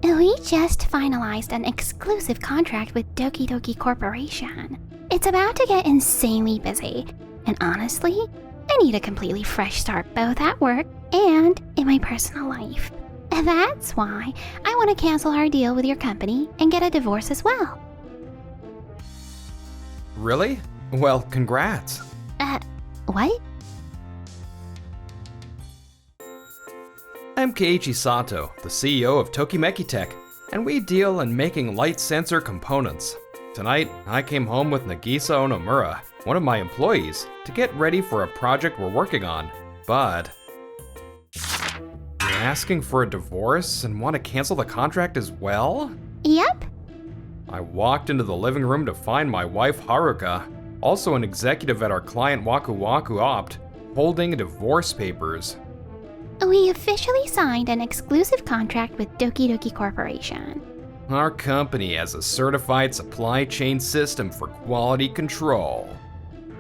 We just finalized an exclusive contract with Doki Doki Corporation. It's about to get insanely busy, and honestly, I need a completely fresh start both at work and in my personal life. That's why I want to cancel our deal with your company and get a divorce as well. Really? Well, congrats. What? I'm Keiichi Sato, the CEO of Tokimeki Tech, and we deal in making light sensor components. Tonight, I came home with Nagisa Onomura, one of my employees, to get ready for a project we're working on. But you're asking for a divorce and want to cancel the contract as well? Yep. I walked into the living room to find my wife Haruka, also an executive at our client Waku Waku Opt, holding divorce papers. We officially signed an exclusive contract with Doki Doki Corporation. Our company has a certified supply chain system for quality control.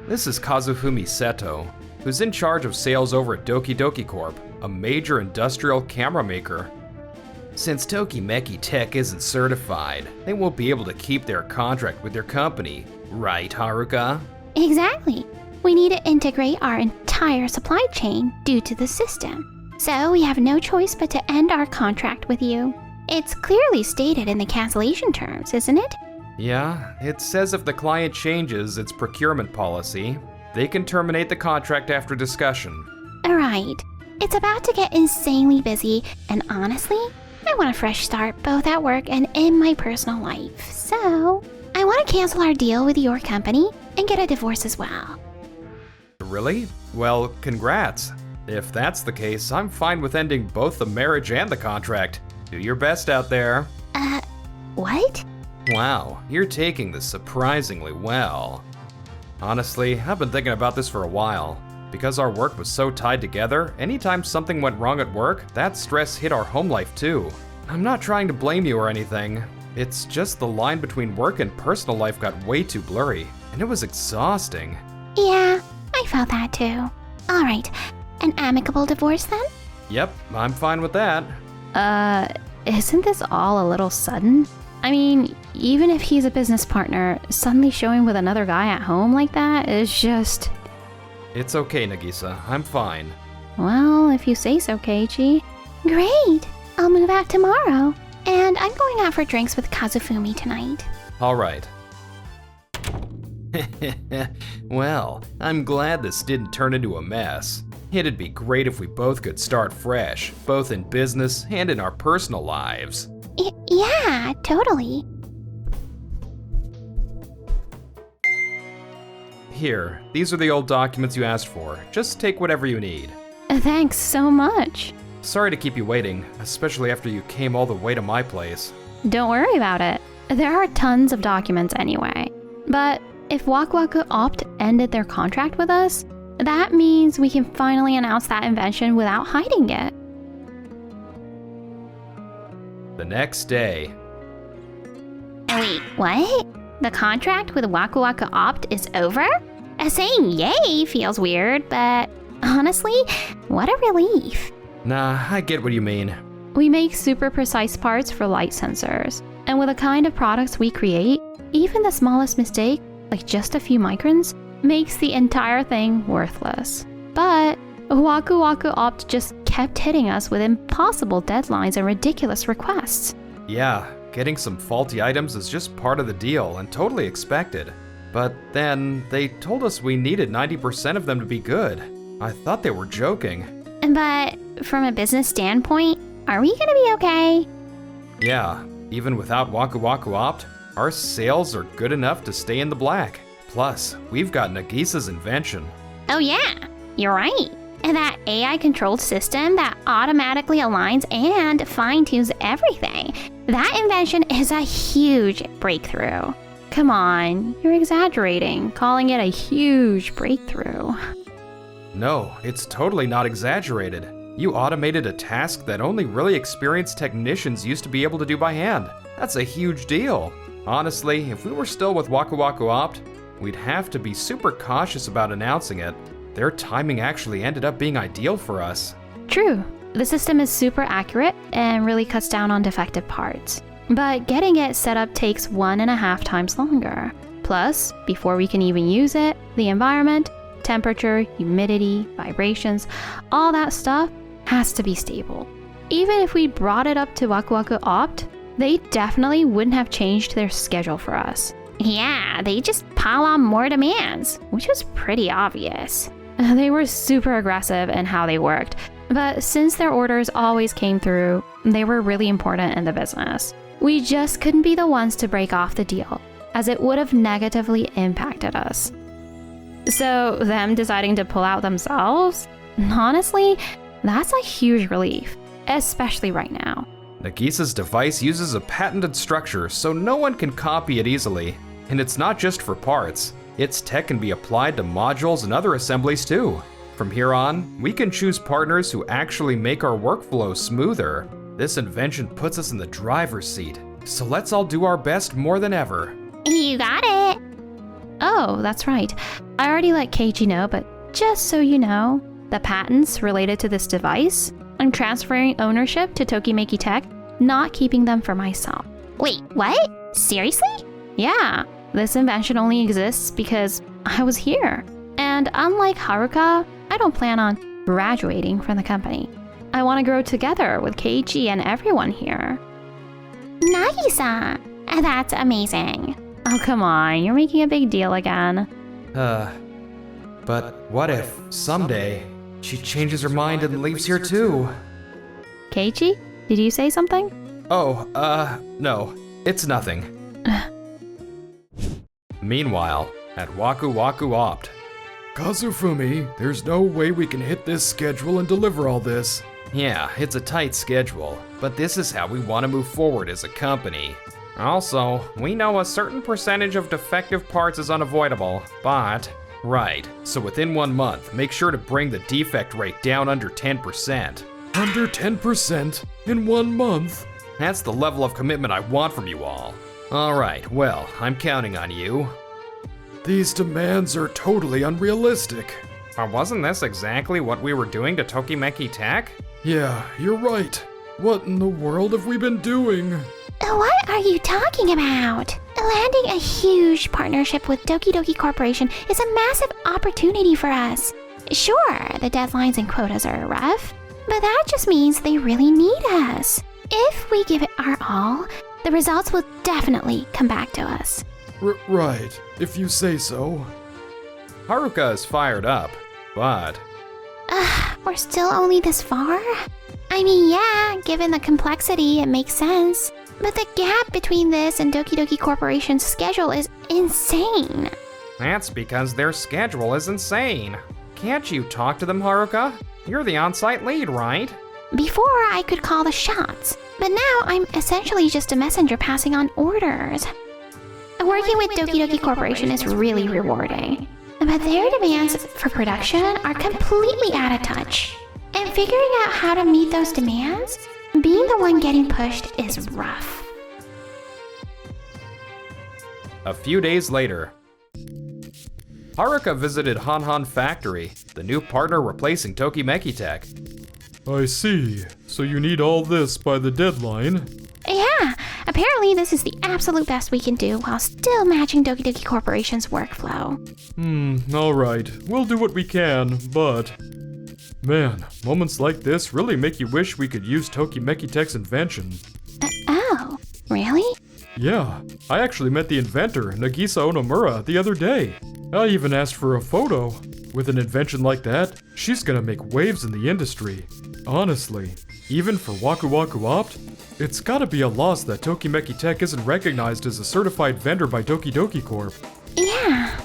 This is Kazufumi Seto, who's in charge of sales over at Doki Doki Corp, a major industrial camera maker. Since Tokimeki Tech isn't certified, they won't be able to keep their contract with their company, right, Haruka? Exactly. We need to integrate our entire supply chain due to the system. So we have no choice but to end our contract with you. It's clearly stated in the cancellation terms, isn't it? Yeah, it says if the client changes its procurement policy, they can terminate the contract after discussion. Alright. It's about to get insanely busy, and honestly, I want a fresh start both at work and in my personal life. So, I want to cancel our deal with your company and get a divorce as well. Really? Well, congrats. If that's the case, I'm fine with ending both the marriage and the contract. Do your best out there. What? Wow, you're taking this surprisingly well. Honestly, I've been thinking about this for a while. Because our work was so tied together, anytime something went wrong at work, that stress hit our home life too. I'm not trying to blame you or anything. It's just the line between work and personal life got way too blurry, and it was exhausting. Yeah, I felt that too. Alright, an amicable divorce then? Yep, I'm fine with that. Isn't this all a little sudden? I mean, even if he's a business partner, suddenly showing with another guy at home like that is just... It's okay, Nagisa. I'm fine. Well, if you say so, Keiichi. Great! I'll move out tomorrow. And I'm going out for drinks with Kazufumi tonight. All right. Well, I'm glad this didn't turn into a mess. It'd be great if we both could start fresh, both in business and in our personal lives. Yeah, totally. Here, these are the old documents you asked for. Just take whatever you need. Thanks so much. Sorry to keep you waiting, especially after you came all the way to my place. Don't worry about it. There are tons of documents anyway. But if Waku Waku Opt ended their contract with us, that means we can finally announce that invention without hiding it. The next day. Wait, what? The contract with Waku Waku Opt is over? Saying yay feels weird, but honestly, what a relief. Nah, I get what you mean. We make super precise parts for light sensors, and with the kind of products we create, even the smallest mistake, like just a few microns, makes the entire thing worthless. But Waku Waku Opt just kept hitting us with impossible deadlines and ridiculous requests. Yeah, getting some faulty items is just part of the deal and totally expected. But then they told us we needed 90% of them to be good. I thought they were joking. But from a business standpoint, are we gonna be okay? Yeah, even without Waku Waku Opt, our sales are good enough to stay in the black. Plus, we've got Nagisa's invention. Oh yeah, you're right. And that AI-controlled system that automatically aligns and fine-tunes everything. That invention is a huge breakthrough. Come on, you're exaggerating, calling it a huge breakthrough. No, it's totally not exaggerated. You automated a task that only really experienced technicians used to be able to do by hand. That's a huge deal. Honestly, if we were still with Waku Waku Opt, we'd have to be super cautious about announcing it. Their timing actually ended up being ideal for us. True, The system is super accurate and really cuts down on defective parts. But getting it set up takes 1.5 times longer. Plus, before we can even use it, the environment, temperature, humidity, vibrations, all that stuff has to be stable. Even if we brought it up to Waku Waku Opt, they definitely wouldn't have changed their schedule for us. Yeah, they just pile on more demands, which was pretty obvious. They were super aggressive in how they worked, but since their orders always came through, they were really important in the business. We just couldn't be the ones to break off the deal, as it would have negatively impacted us. So them deciding to pull out themselves? Honestly, that's a huge relief, especially right now. Nagisa's device uses a patented structure so no one can copy it easily. And it's not just for parts. Its tech can be applied to modules and other assemblies too. From here on, we can choose partners who actually make our workflow smoother. This invention puts us in the driver's seat, so let's all do our best more than ever. You got it! Oh, that's right. I already let Keiji know, but just so you know, the patents related to this device, I'm transferring ownership to Tokimeki Tech, not keeping them for myself. Wait, what? Seriously? Yeah, this invention only exists because I was here. And unlike Haruka, I don't plan on graduating from the company. I want to grow together with Keiji and everyone here. Nagisa! That's amazing. Oh, come on, you're making a big deal again. But what if, someday, she changes her mind and leaves here too? Keiji, did you say something? Oh, no, it's nothing. Meanwhile, at Waku Waku Opt. Kazufumi, there's no way we can hit this schedule and deliver all this. Yeah, it's a tight schedule, but this is how we want to move forward as a company. Also, we know a certain percentage of defective parts is unavoidable, but... Right, so within 1 month, make sure to bring the defect rate down under 10%. Under 10% in 1 month? That's the level of commitment I want from you all. Alright, well, I'm counting on you. These demands are totally unrealistic. Wasn't this exactly what we were doing to Tokimeki Tech? Yeah, you're right. What in the world have we been doing? What are you talking about? Landing a huge partnership with Doki Doki Corporation is a massive opportunity for us. Sure, the deadlines and quotas are rough, but that just means they really need us. If we give it our all, the results will definitely come back to us. Right, if you say so. Haruka is fired up, but... We're still only this far? I mean, yeah, given the complexity, it makes sense. But the gap between this and Doki Doki Corporation's schedule is insane. That's because their schedule is insane. Can't you talk to them, Haruka? You're the on-site lead, right? Before, I could call the shots, but now I'm essentially just a messenger passing on orders. Working with Doki Doki Corporation is really rewarding, but their demands for production are completely out of touch. And figuring out how to meet those demands, being the one getting pushed, is rough. A few days later, Haruka visited Han Factory, the new partner replacing Tokimeki Tech. I see. So you need all this by the deadline? Yeah, apparently this is the absolute best we can do while still matching Doki Doki Corporation's workflow. Alright. We'll do what we can, but... Man, moments like this really make you wish we could use Tokimeki Tech's invention. Oh, really? Yeah, I actually met the inventor, Nagisa Onomura, the other day. I even asked for a photo. With an invention like that, she's gonna make waves in the industry. Honestly, even for Waku Waku Opt, it's gotta be a loss that Tokimeki Tech isn't recognized as a certified vendor by Doki Doki Corp. Yeah.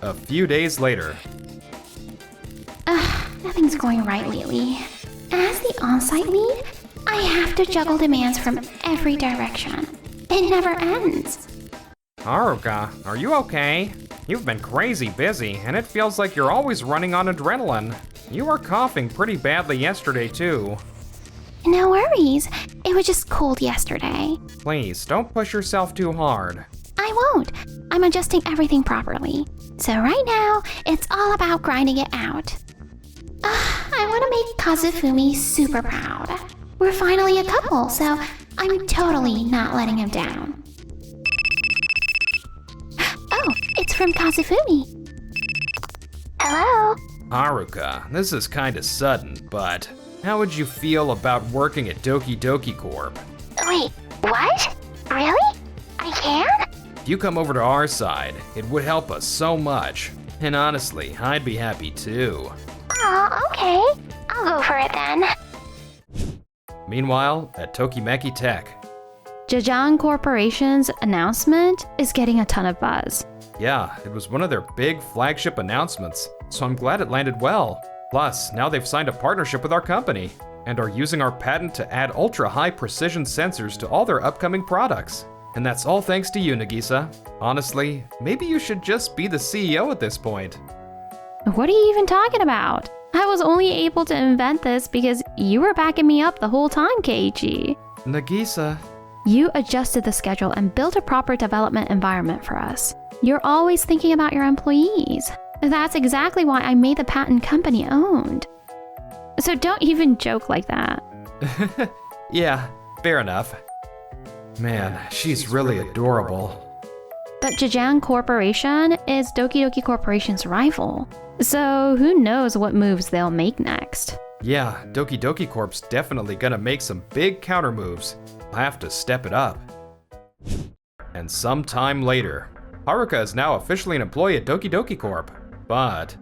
A few days later, Nothing's going right lately. As the on-site lead, I have to juggle demands from every direction. It never ends. Haruka, are you okay? You've been crazy busy, and it feels like you're always running on adrenaline. You were coughing pretty badly yesterday, too. No worries. It was just cold yesterday. Please, don't push yourself too hard. I won't. I'm adjusting everything properly. So right now, it's all about grinding it out. I want to make Kazufumi super proud. We're finally a couple, so I'm totally not letting him down. Oh, it's from Kazufumi. Hello? Haruka, this is kinda sudden, but how would you feel about working at Doki Doki Corp? Wait, what? Really? I can? If you come over to our side, it would help us so much. And honestly, I'd be happy too. Oh, okay. I'll go for it then. Meanwhile, at Tokimeki Tech. Jajang Corporation's announcement is getting a ton of buzz. Yeah, it was one of their big flagship announcements, so I'm glad it landed well. Plus, now they've signed a partnership with our company and are using our patent to add ultra-high precision sensors to all their upcoming products. And that's all thanks to you, Nagisa. Honestly, maybe you should just be the CEO at this point. What are you even talking about? I was only able to invent this because you were backing me up the whole time, Keiichi. Nagisa. You adjusted the schedule and built a proper development environment for us. You're always thinking about your employees. That's exactly why I made the patent company owned. So don't even joke like that. Yeah, fair enough. Man, she's really adorable. But Jajang Corporation is Doki Doki Corporation's rival. So who knows what moves they'll make next. Yeah, Doki Doki Corp's definitely gonna make some big counter moves. I'll have to step it up. And sometime later, Haruka is now officially an employee at Doki Doki Corp. But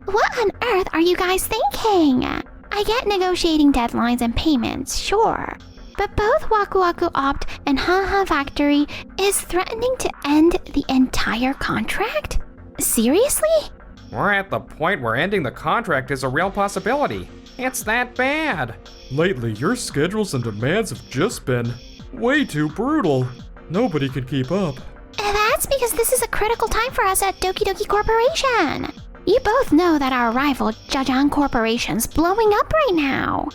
What on earth are you guys thinking? I get negotiating deadlines and payments, sure. But both Waku Waku Opt and Haha Factory is threatening to end the entire contract? Seriously? we're at the point where ending the contract is a real possibility. It's that bad. Lately, your schedules and demands have just been way too brutal. Nobody can keep up. That's because this is a critical time for us at Doki Doki Corporation. You both know that our rival, Jajang Corporation's blowing up right now.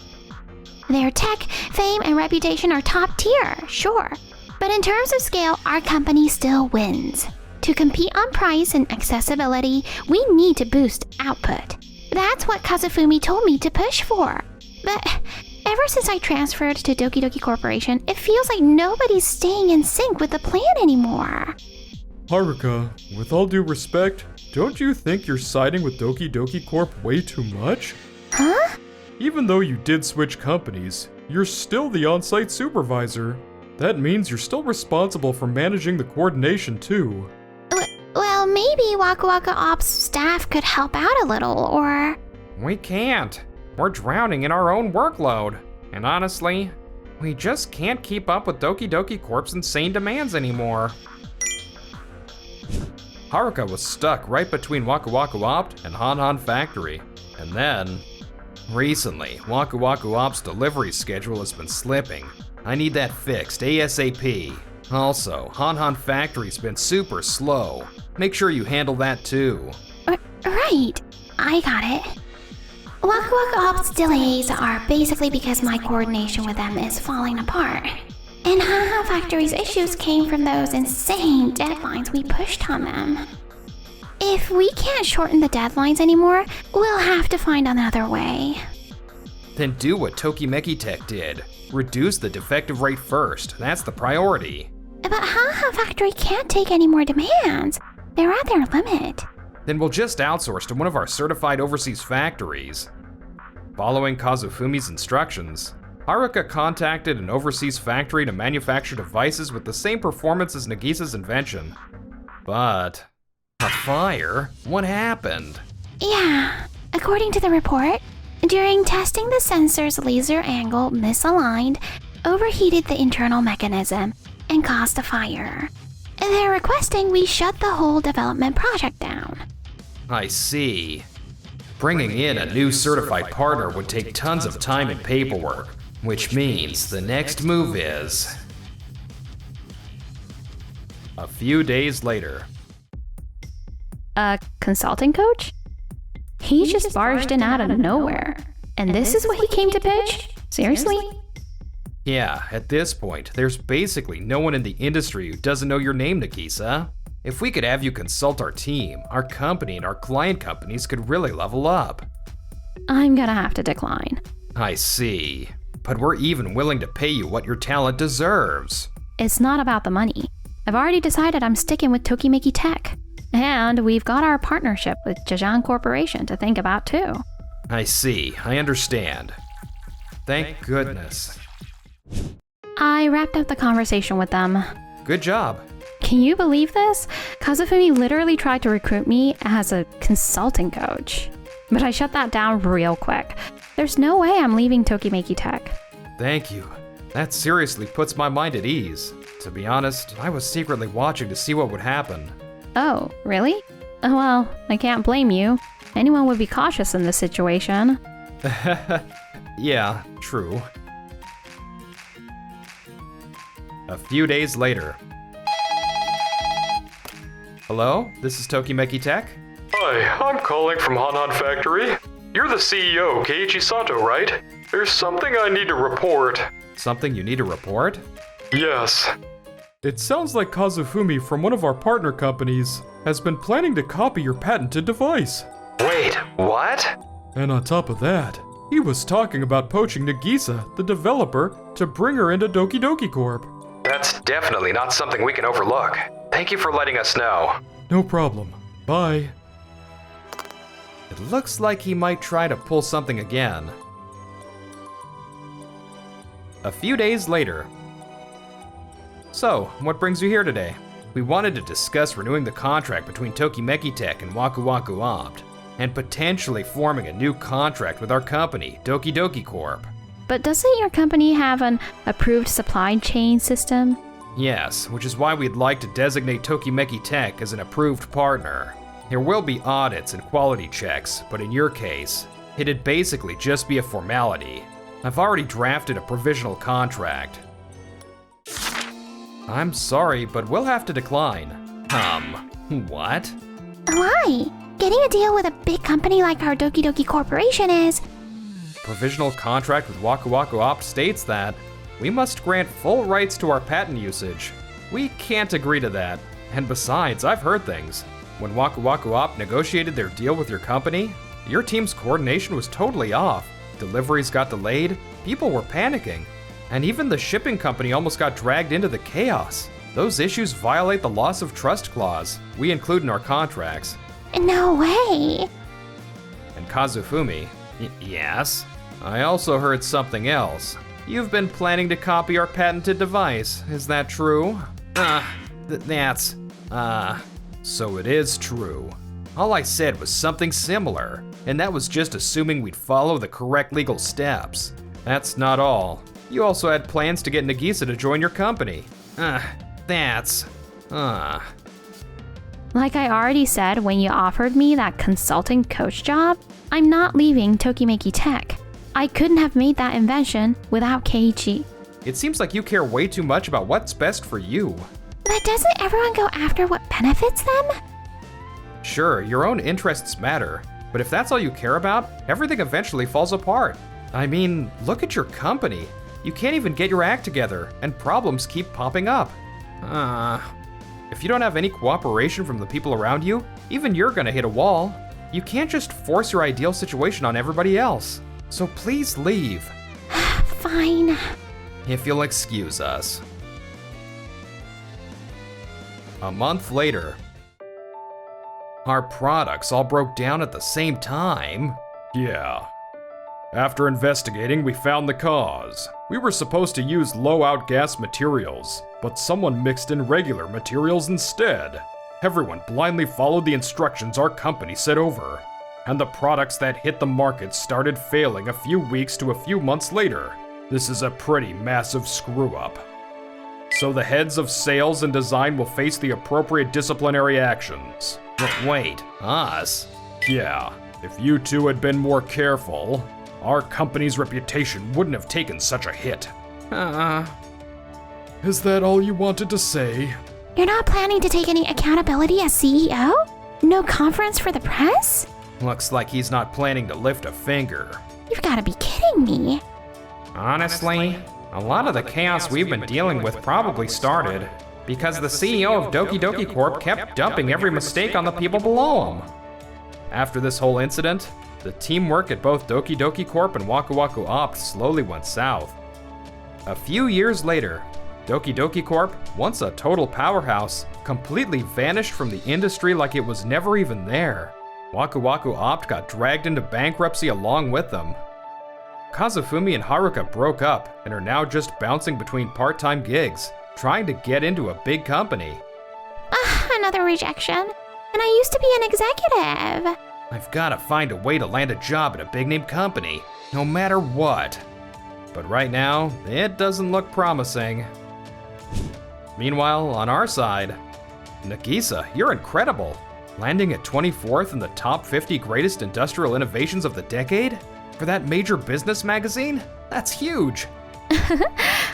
Their tech, fame, and reputation are top tier, sure. But in terms of scale, our company still wins. To compete on price and accessibility, we need to boost output. That's what Kazufumi told me to push for. But ever since I transferred to Doki Doki Corporation, it feels like nobody's staying in sync with the plan anymore. Haruka, with all due respect, don't you think you're siding with Doki Doki Corp way too much? Huh? Even though you did switch companies, you're still the on-site supervisor. That means you're still responsible for managing the coordination too. Well, maybe Waku Waku Ops staff could help out a little, or... We can't. We're drowning in our own workload. And honestly, we just can't keep up with Doki Doki Corp's insane demands anymore. Haruka was stuck right between Waku Waku Opt and Han Han Factory. And then, recently, Waku Waku Opt's delivery schedule has been slipping. I need that fixed ASAP. Also, Han Han Factory's been super slow. Make sure you handle that too. Right, I got it. Waku Waku Ops delays are basically because my coordination with them is falling apart. And Haha Factory's issues came from those insane deadlines we pushed on them. If we can't shorten the deadlines anymore, we'll have to find another way. Then do what Tokimeki Tech did. Reduce the defective rate first. That's the priority. But Haha Factory can't take any more demands. They're at their limit. Then we'll just outsource to one of our certified overseas factories. Following Kazufumi's instructions, Haruka contacted an overseas factory to manufacture devices with the same performance as Nagisa's invention. But a fire? What happened? Yeah, according to the report, during testing the sensor's laser angle misaligned, overheated the internal mechanism, and caused a fire. They're requesting we shut the whole development project down. I see. Bringing in a new certified partner would take tons of time and paperwork, which means the next move is... A few days later. A consulting coach? He just barged in out of nowhere. And this is what he came to pitch? Seriously? Yeah, at this point, there's basically no one in the industry who doesn't know your name, Nagisa. If we could have you consult our team, our company, and our client companies could really level up. I'm gonna have to decline. I see. But we're even willing to pay you what your talent deserves. It's not about the money. I've already decided I'm sticking with Tokimeki Tech. And we've got our partnership with Jajan Corporation to think about too. I see. I understand. Thank goodness. I wrapped up the conversation with them. Good job. Can you believe this? Kazufumi literally tried to recruit me as a consulting coach. But I shut that down real quick. There's no way I'm leaving Tokimeki Tech. Thank you. That seriously puts my mind at ease. To be honest, I was secretly watching to see what would happen. Oh, really? Oh, well, I can't blame you. Anyone would be cautious in this situation. Yeah, true. A few days later. Hello, this is Tokimeki Tech? Hi, I'm calling from Hanan Factory. You're the CEO, Keiichi Sato, right? There's something I need to report. Something you need to report? Yes. It sounds like Kazufumi from one of our partner companies has been planning to copy your patented device. Wait, what? And on top of that, he was talking about poaching Nagisa, the developer, to bring her into Doki Doki Corp. That's definitely not something we can overlook. Thank you for letting us know. No problem. Bye. It looks like he might try to pull something again. A few days later. So, what brings you here today? We wanted to discuss renewing the contract between Tokimeki Tech and Waku Waku Opt, and potentially forming a new contract with our company, Doki Doki Corp. But doesn't your company have an approved supply chain system? Yes, which is why we'd like to designate Tokimeki Tech as an approved partner. There will be audits and quality checks, but in your case, it'd basically just be a formality. I've already drafted a provisional contract. I'm sorry, but we'll have to decline. What? Why? Getting a deal with a big company like our Doki Doki Corporation is... Provisional contract with Waku Waku Opt states that we must grant full rights to our patent usage. We can't agree to that. And besides, I've heard things. When Waku Waku Opt negotiated their deal with your company, your team's coordination was totally off. Deliveries got delayed, people were panicking, and even the shipping company almost got dragged into the chaos. Those issues violate the loss of trust clause we include in our contracts. No way. And Kazufumi, yes? I also heard something else. You've been planning to copy our patented device, is that true? So it is true. All I said was something similar, and that was just assuming we'd follow the correct legal steps. That's not all. You also had plans to get Nagisa to join your company. Like I already said when you offered me that consulting coach job, I'm not leaving Tokimeki Tech. I couldn't have made that invention without Keiichi. It seems like you care way too much about what's best for you. But doesn't everyone go after what benefits them? Sure, your own interests matter, but if that's all you care about, everything eventually falls apart. I mean, look at your company. You can't even get your act together, and problems keep popping up. If you don't have any cooperation from the people around you, even you're gonna hit a wall. You can't just force your ideal situation on everybody else. So please leave. Fine. If you'll excuse us. A month later. Our products all broke down at the same time. Yeah. After investigating, we found the cause. We were supposed to use low outgas materials, but someone mixed in regular materials instead. Everyone blindly followed the instructions our company set over, and the products that hit the market started failing a few weeks to a few months later. This is a pretty massive screw-up. So the heads of sales and design will face the appropriate disciplinary actions. But wait, us? Yeah, if you two had been more careful, our company's reputation wouldn't have taken such a hit. Is that all you wanted to say? You're not planning to take any accountability as CEO? No conference for the press? Looks like he's not planning to lift a finger. You've got to be kidding me. Honestly, a lot of the chaos we've been dealing with probably started because the CEO of Doki Doki Corp kept dumping every mistake on the people below him. After this whole incident, the teamwork at both Doki Doki Corp and Waku Waku Opt slowly went south. A few years later, Doki Doki Corp, once a total powerhouse, completely vanished from the industry like it was never even there. Waku Waku Opt got dragged into bankruptcy along with them. Kazufumi and Haruka broke up and are now just bouncing between part-time gigs, trying to get into a big company. Another rejection. And I used to be an executive. I've gotta find a way to land a job at a big-name company, no matter what. But right now, it doesn't look promising. Meanwhile, on our side, Nagisa, you're incredible. Landing at 24th in the top 50 greatest industrial innovations of the decade? For that major business magazine? That's huge.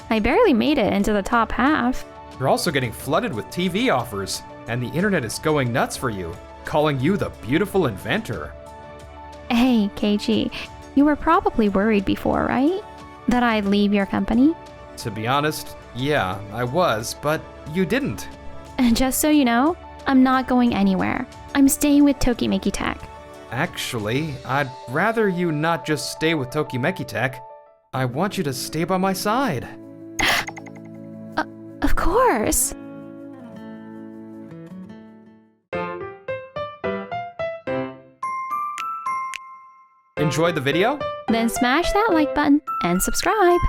I barely made it into the top half. You're also getting flooded with TV offers, and the internet is going nuts for you, calling you the beautiful inventor. Hey, KG, you were probably worried before, right? That I'd leave your company? To be honest, yeah, I was, but you didn't. And just so you know, I'm not going anywhere. I'm staying with Tokimeki Tech. Actually, I'd rather you not just stay with Tokimeki Tech. I want you to stay by my side. Of course. Enjoyed the video? Then smash that like button and subscribe.